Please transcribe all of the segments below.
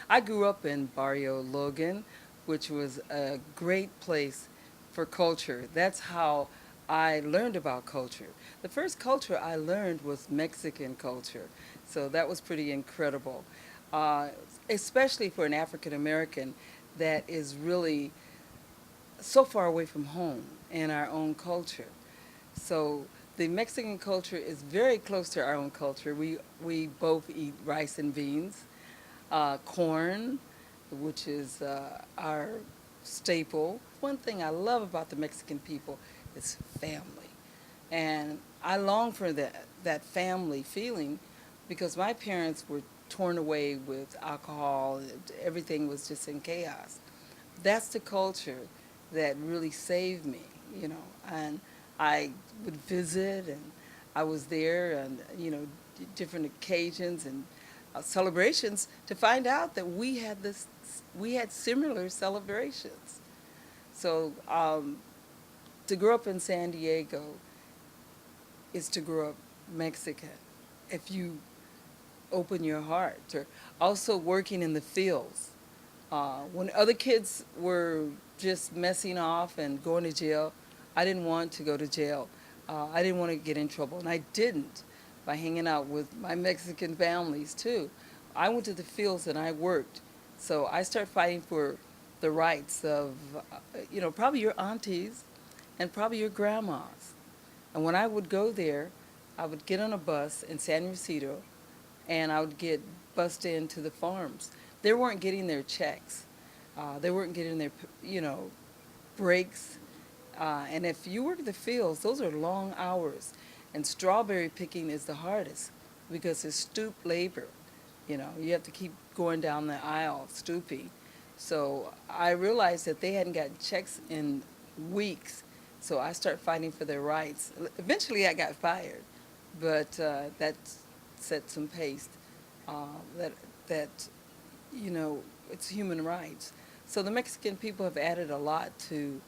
I grew up in Barrio Logan, which was a great place for culture. That's how I learned about culture. The first culture I learned was Mexican culture, so that was pretty incredible, uh, especially for an African American that is really so far away from home and our own culture. So the Mexican culture is very close to our own culture. We both eat rice and beans, corn, which is our staple. One thing I love about the Mexican people is family. And I long for that family feeling because my parents were torn away with alcohol. Everything was just in chaos. That's the culture that really saved me, you know. And I would visit, and I was there, and different occasions and celebrations to find out that we had similar celebrations. So to grow up in San Diego is to grow up Mexican. If you open your heart, or also working in the fields. When other kids were just messing off and going to jail, I didn't want to go to jail. I didn't want to get in trouble, and I didn't by hanging out with my Mexican families too. I went to the fields and I worked. So I started fighting for the rights of, probably your aunties and probably your grandmas. And when I would go there, I would get on a bus in San Ysidro and I would get bussed into the farms. They weren't getting their checks. They weren't getting their, breaks. And if you work the fields, those are long hours. And strawberry picking is the hardest because it's stoop labor. You have to keep going down the aisle, stooping. So I realized that they hadn't gotten checks in weeks. So I started fighting for their rights. Eventually I got fired, but that set some pace. Uh, that, that, it's human rights. So the Mexican people have added a lot to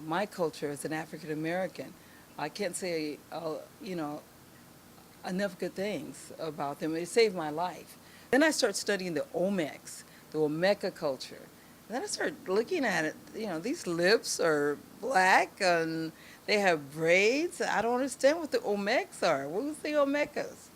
my culture as an African American. I can't say, enough good things about them. It saved my life. Then I started studying the Olmecs, the Olmeca culture. And then I started looking at it, these lips are black and they have braids. I don't understand what the Olmecs are. What was the Olmecas?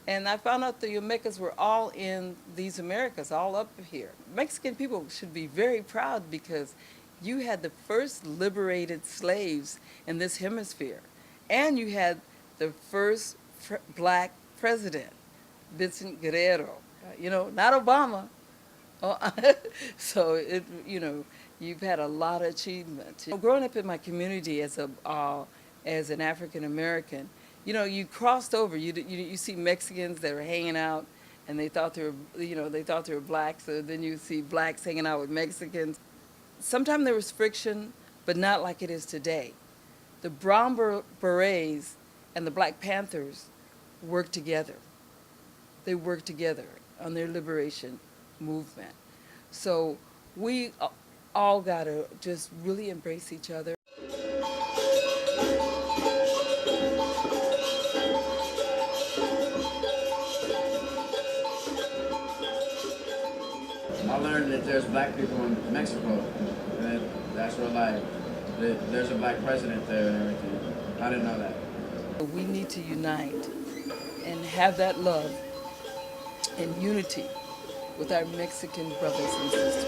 And I found out the Olmecas were all in these Americas, all up here. Mexican people should be very proud because you had the first liberated slaves in this hemisphere. And you had the first black president, Vincent Guerrero. Not Obama. Oh, so you've had a lot of achievement. Growing up in my community as an African American, you crossed over. You see Mexicans that are hanging out, and they thought they were blacks. So then you see blacks hanging out with Mexicans. Sometimes there was friction, but not like it is today. The Brown Berets and the Black Panthers worked together. They worked together on their liberation movement. So we all got to just really embrace each other. I learned that there's black people in Mexico, and that's real life. There's a black president there and everything. I didn't know that. We need to unite and have that love and unity with our Mexican brothers and sisters.